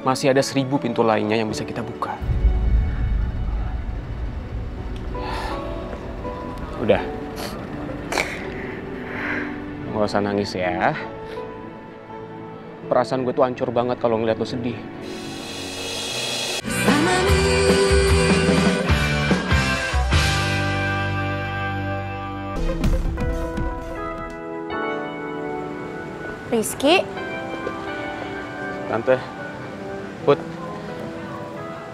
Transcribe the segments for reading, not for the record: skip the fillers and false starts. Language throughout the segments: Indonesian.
masih ada 1000 pintu lainnya yang bisa kita buka. Udah. Nggak usah nangis ya. Perasaan gue tuh hancur banget kalau ngeliat lo sedih. Rizky? Tante, Put,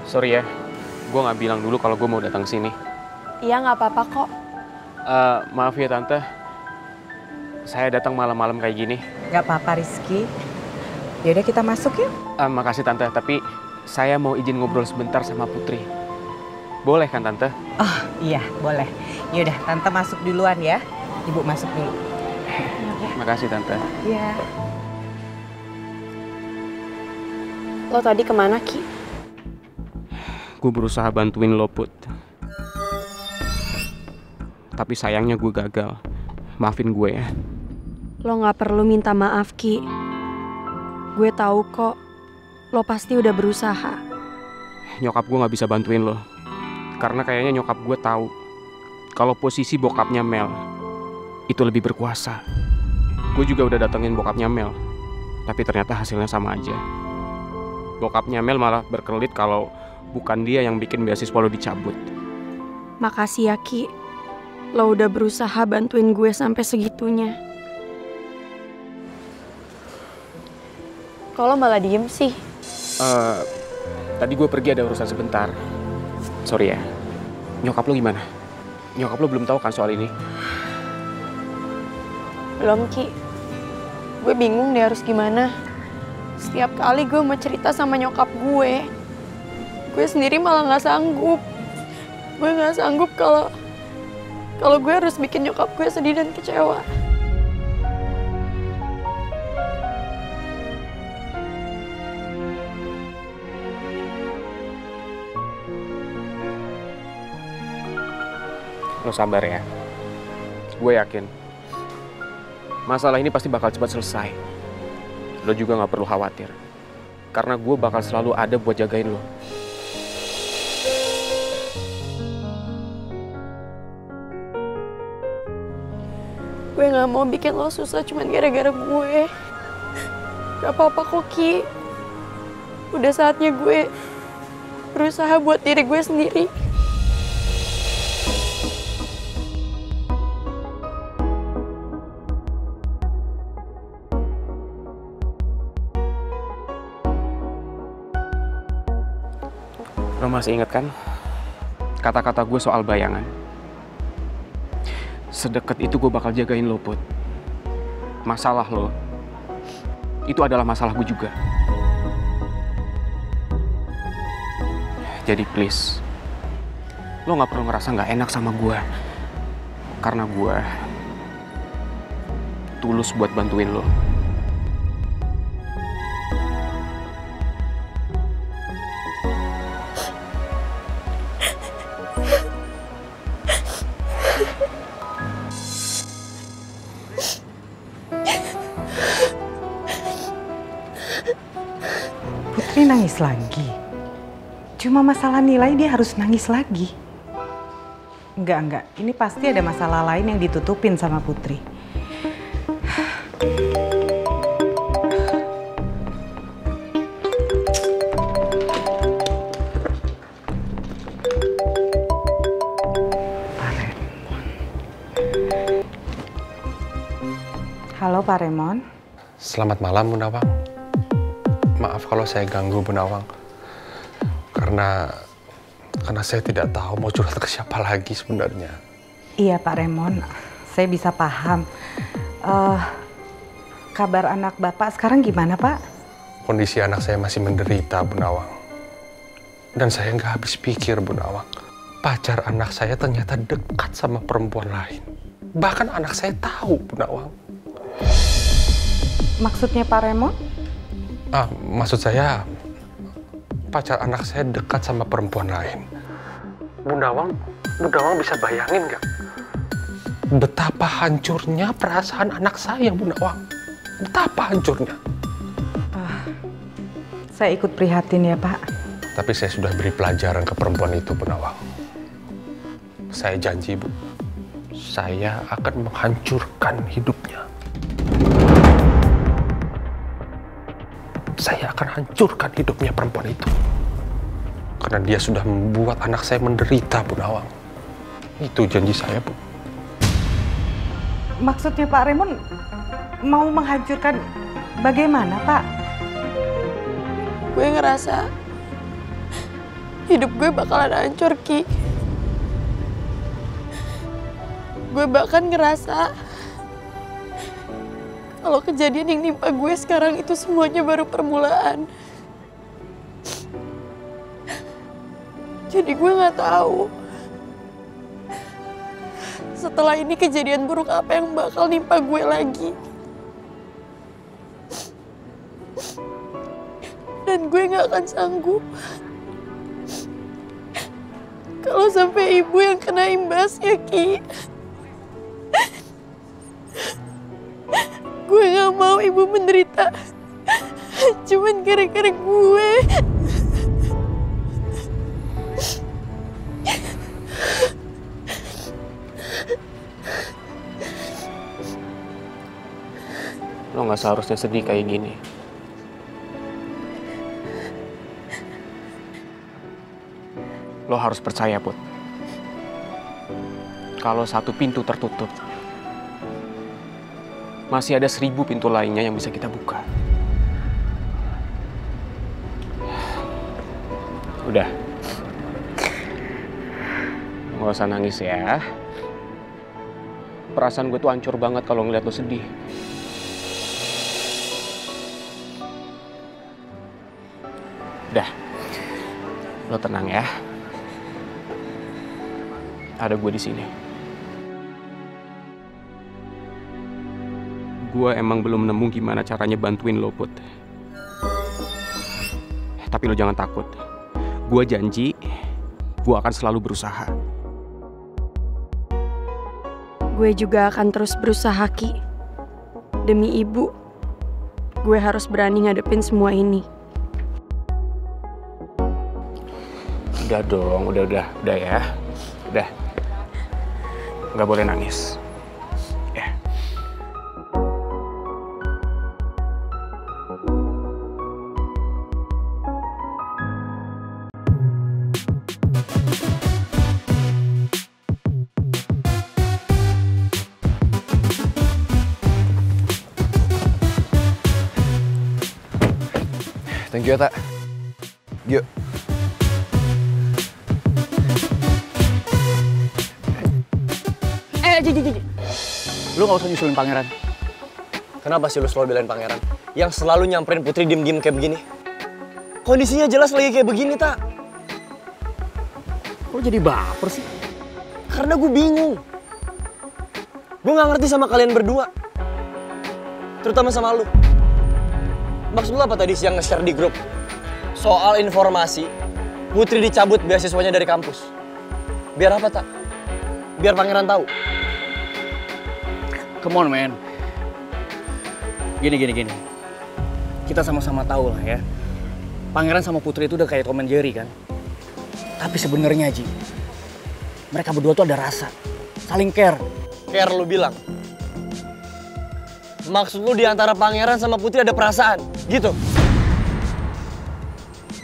sorry ya, gue nggak bilang dulu kalau gue mau datang sini. Iya, nggak apa-apa kok. Maaf ya Tante, saya datang malam-malam kayak gini. Gak apa-apa Rizky. Yaudah kita masuk yuk. Makasih Tante, tapi saya mau izin ngobrol sebentar sama Putri. Boleh kan Tante? Oh iya boleh. Yaudah Tante masuk duluan ya. Ibu masuk dulu. Makasih Tante. Iya. Lo tadi kemana, Ki? Gue berusaha bantuin lo, Put. Tapi sayangnya gue gagal. Maafin gue ya. Lo nggak perlu minta maaf, Ki. Gue tahu kok, lo pasti udah berusaha. Nyokap gue nggak bisa bantuin lo. Karena kayaknya nyokap gue tahu kalau posisi bokapnya Mel itu lebih berkuasa. Gue juga udah datengin bokapnya Mel, tapi ternyata hasilnya sama aja. Bokapnya Mel malah berkelit kalau bukan dia yang bikin beasiswa lo dicabut. Makasih ya, Ki. Lo udah berusaha bantuin gue sampai segitunya. Kok lo malah diem sih? Tadi gue pergi ada urusan sebentar. Sorry ya. Nyokap lo gimana? Nyokap lo belum tahu kan soal ini? Belum, Ki. Gue bingung deh harus gimana. Setiap kali gue mau cerita sama nyokap gue sendiri malah nggak sanggup. Gue nggak sanggup kalau gue harus bikin nyokap gue sedih dan kecewa. Lo sabar ya. Gue yakin masalah ini pasti bakal cepat selesai. Lo juga gak perlu khawatir. Karena gue bakal selalu ada buat jagain lo. Gue gak mau bikin lo susah cuma gara-gara gue. Gak apa-apa kok, Ki. Udah saatnya gue berusaha buat diri gue sendiri. Lo masih inget kan kata-kata gue soal bayangan? Sedekat itu gue bakal jagain lo, Put. Masalah lo itu adalah masalah gue juga. Jadi please, lo gak perlu ngerasa gak enak sama gue. Karena gue tulus buat bantuin lo. Putri nangis lagi. Cuma masalah nilai dia harus nangis lagi. Enggak. Ini pasti ada masalah lain yang ditutupin sama Putri. Pak Remon. Halo Pak Remon. Selamat malam Bu Nawang. Maaf kalau saya ganggu Bu Nawang. Karena saya tidak tahu mau curhat ke siapa lagi sebenarnya. Iya Pak Remon, saya bisa paham. Kabar anak Bapak sekarang gimana Pak? Kondisi anak saya masih menderita Bu Nawang. Dan saya nggak habis pikir Bu Nawang. Pacar anak saya ternyata dekat sama perempuan lain. Bahkan anak saya tahu Bu Nawang. Maksudnya Pak Remon? Maksud saya pacar anak saya dekat sama perempuan lain. Bu Nawang bisa bayangin nggak? Betapa hancurnya perasaan anak saya, Bu Nawang. Betapa hancurnya. Saya ikut prihatin ya, Pak. Tapi saya sudah beri pelajaran ke perempuan itu, Bu Nawang. Saya janji, Bu. Saya akan menghancurkan hidupnya. Saya akan hancurkan hidupnya perempuan itu. Karena dia sudah membuat anak saya menderita, Bu Nawang. Itu janji saya, Bu. Maksudnya Pak Raymond mau menghancurkan bagaimana, Pak? Gue ngerasa hidup gue bakalan hancur, Ki. Gue bahkan ngerasa kalau kejadian yang nimpa gue sekarang itu semuanya baru permulaan. Jadi gue nggak tahu setelah ini kejadian buruk apa yang bakal nimpa gue lagi. Dan gue nggak akan sanggup kalau sampai ibu yang kena imbasnya, Ki. Gue gak mau ibu menderita cuman gara-gara gue. Lo gak seharusnya sedih kayak gini. Lo harus percaya, Put. Kalau satu pintu tertutup, masih ada 1000 pintu lainnya yang bisa kita buka. Udah. Nggak usah nangis ya. Perasaan gue tuh hancur banget kalau ngeliat lo sedih. Udah. Lo tenang ya. Ada gue di sini. Gue emang belum nemu gimana caranya bantuin lo, Put. Tapi lo jangan takut. Gue janji, gue akan selalu berusaha. Gue juga akan terus berusaha, Ki. Demi ibu, gue harus berani ngadepin semua ini. Udah dong, udah ya. Udah. Nggak boleh nangis. Ya. Thank you ya, Tak. Yuk. Ji. Lu gak usah nyusulin pangeran. Kenapa sih lu selalu belain pangeran? Yang selalu nyamperin Putri diem-diem kayak begini? Kondisinya jelas lagi kayak begini, Tak. Kok jadi baper sih? Karena gue bingung. Gue gak ngerti sama kalian berdua. Terutama sama lu. Maksud lu apa tadi siang nge-share di grup? Soal informasi Putri dicabut beasiswanya dari kampus. Biar apa, Tak? Biar pangeran tahu. Come on, man. Gini. Kita sama-sama tahu lah ya. Pangeran sama Putri itu udah kayak Tom and Jerry kan. Tapi sebenarnya, Ji, mereka berdua tuh ada rasa. Saling care. Care lu bilang. Maksud lu di antara pangeran sama Putri ada perasaan, gitu?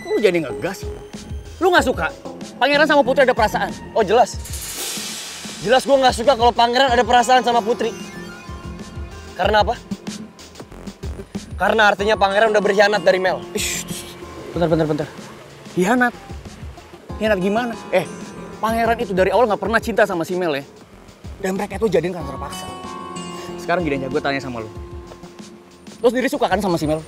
Kok lu jadi ngegas? Lu gak suka pangeran sama Putri ada perasaan? Oh jelas. Jelas gue gak suka kalau pangeran ada perasaan sama Putri. Karena apa? Karena artinya pangeran udah berkhianat dari Mel. Bentar. Hianat? Hianat gimana? Pangeran itu dari awal gak pernah cinta sama si Mel ya. Dan mereka itu jadian karena terpaksa. Sekarang gini aja, gue tanya sama lo. Lo sendiri suka kan sama si Mel?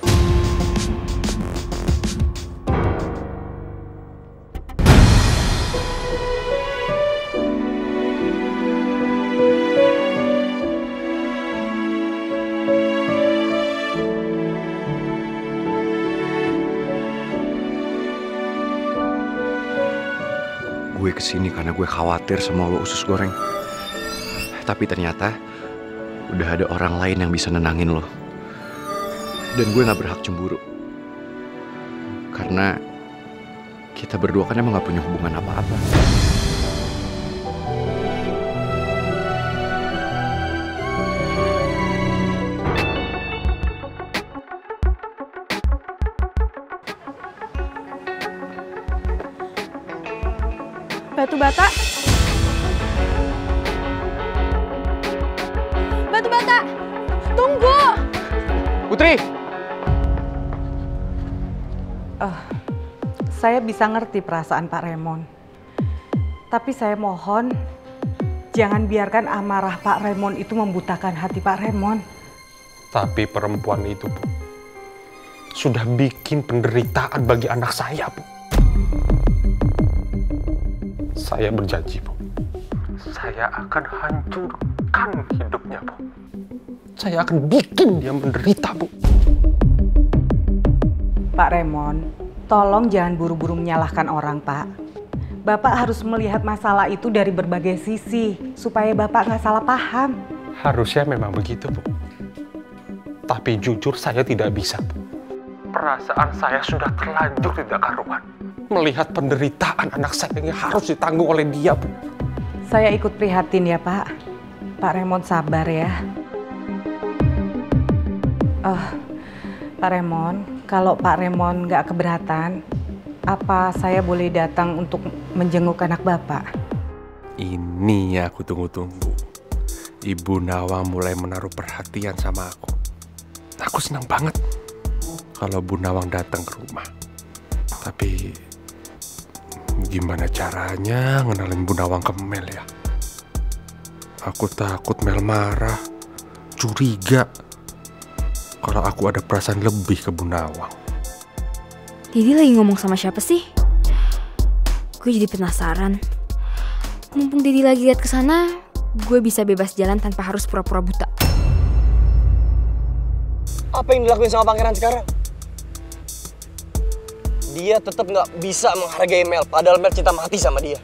Gue kesini karena gue khawatir sama lo, usus goreng. Tapi ternyata udah ada orang lain yang bisa nenangin lo. Dan gue gak berhak cemburu. Karena kita berdua kan emang gak punya hubungan apa-apa. Batu bata. Batu bata. Tunggu. Putri! Saya bisa ngerti perasaan Pak Raymond. Tapi saya mohon, jangan biarkan amarah Pak Raymond itu membutakan hati Pak Raymond. Tapi perempuan itu, Bu, sudah bikin penderitaan bagi anak saya, Bu. Saya berjanji, Bu. Saya akan hancurkan hidupnya, Bu. Saya akan bikin dia menderita, Bu. Pak Raymond, tolong jangan buru-buru menyalahkan orang, Pak. Bapak harus melihat masalah itu dari berbagai sisi, supaya Bapak nggak salah paham. Harusnya memang begitu, Bu. Tapi jujur saya tidak bisa, Bu. Perasaan saya sudah terlanjur tidak karuan. Melihat penderitaan anak saya yang harus ditanggung oleh dia, Bu. Saya ikut prihatin ya, Pak. Pak Raymond sabar ya. Pak Raymond, kalau Pak Raymond nggak keberatan, apa saya boleh datang untuk menjenguk anak Bapak? Ini yang aku tunggu-tunggu. Ibu Nawang mulai menaruh perhatian sama aku. Aku senang banget kalau Bu Nawang datang ke rumah. Tapi gimana caranya ngenalin Bu Nawang ke Mel ya? Aku takut Mel marah, curiga kalau aku ada perasaan lebih ke Bu Nawang. Didi lagi ngomong sama siapa sih? Gue jadi penasaran. Mumpung Didi lagi lihat ke sana, gue bisa bebas jalan tanpa harus pura-pura buta. Apa yang dilakuin sama pangeran sekarang? Dia tetap nggak bisa menghargai Mel, padahal Mel cinta mati sama dia.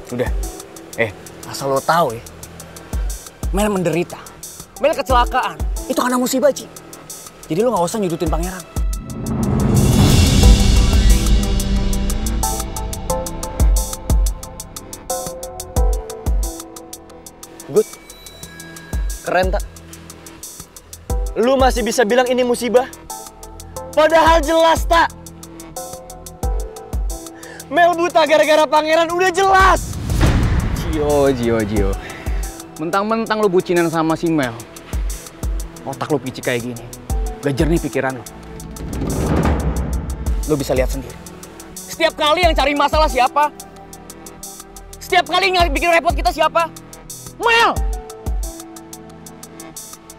Udah, asal lo tahu ya, Mel menderita, Mel kecelakaan, itu karena musibah, Ci. Jadi lo nggak usah nyudutin pangeran. Good, keren tak? Lu masih bisa bilang ini musibah? Padahal jelas tak? Mel buta gara-gara pangeran, udah jelas! Gio. Mentang-mentang lo bucinan sama si Mel, otak lo picik kayak gini, gak jernih pikiran lo. Lo bisa lihat sendiri. Setiap kali yang cari masalah siapa? Setiap kali yang bikin repot kita siapa? Mel!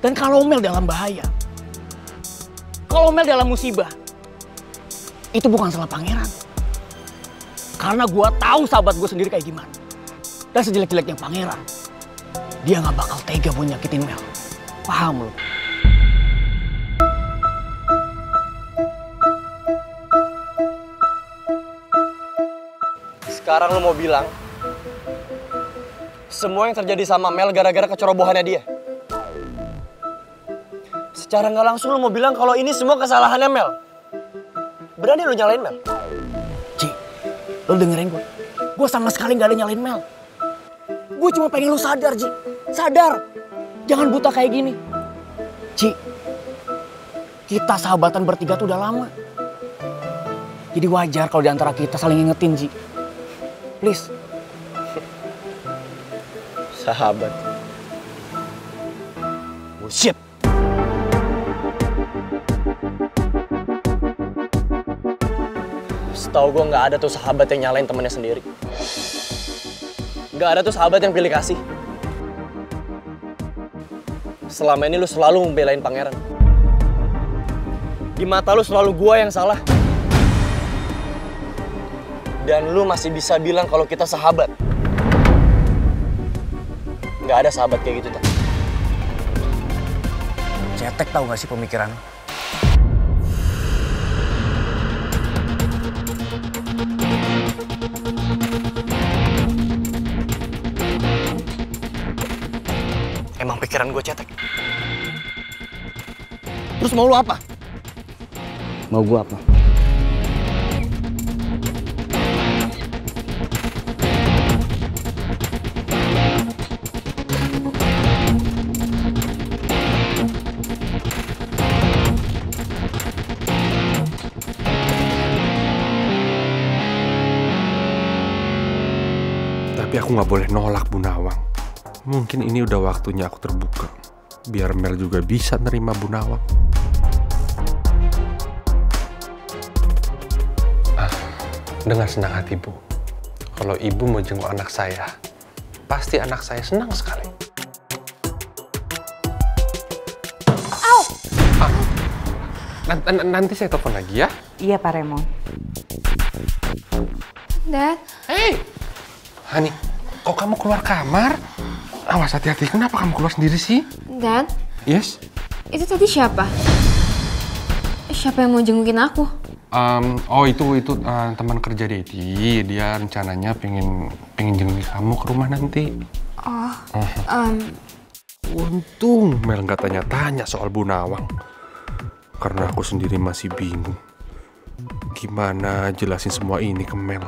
Dan kalau Mel dalam bahaya, kalau Mel dalam musibah, itu bukan salah pangeran. Karena gue tahu sahabat gue sendiri kayak gimana. Dan sejelek-jeleknya pangeran, dia gak bakal tega buat nyakitin Mel. Paham lo? Sekarang lu mau bilang, semua yang terjadi sama Mel gara-gara kecerobohannya dia? Secara nggak langsung lu mau bilang kalau ini semua kesalahannya Mel? Berani lu nyalain Mel? Ci, lu dengerin gue. Gue sama sekali gak ada nyalain Mel. Gue cuma pengen lu sadar, Ci. Sadar. Jangan buta kayak gini. Ci, kita sahabatan bertiga tuh udah lama. Jadi wajar kalau diantara kita saling ngingetin, Ci. Please. Sahabat. Bullshit. Setahu gue nggak ada tuh sahabat yang nyalain temennya sendiri. Nggak ada tuh sahabat yang pilih kasih. Selama ini lu selalu membelain pangeran. Di mata lu selalu gua yang salah. Dan lu masih bisa bilang kalau kita sahabat. Nggak ada sahabat kayak gitu, tak? Cetek tahu gak sih pemikiran lu? Emang pikiran gue cetek. Terus mau lu apa? Mau gua apa? Tapi aku nggak boleh nolak Bu Nawang. Mungkin ini udah waktunya aku terbuka. Biar Mel juga bisa nerima Bu Nawang. Dengan senang hati Bu. Kalau Ibu mau jenguk anak saya, pasti anak saya senang sekali. Nanti saya telepon lagi ya. Iya Pak Raymond. Dad. Hei, Hani, kok kamu keluar kamar? Awas hati-hati, kenapa kamu keluar sendiri sih? Dad, Yes? itu tadi siapa? Siapa yang mau jengukin aku? Itu teman kerja Dedi. Dia rencananya pengen jenguk kamu ke rumah nanti. Untung Mel nggak tanya-tanya soal Bu Nawang. Karena aku sendiri masih bingung. Gimana jelasin semua ini ke Mel?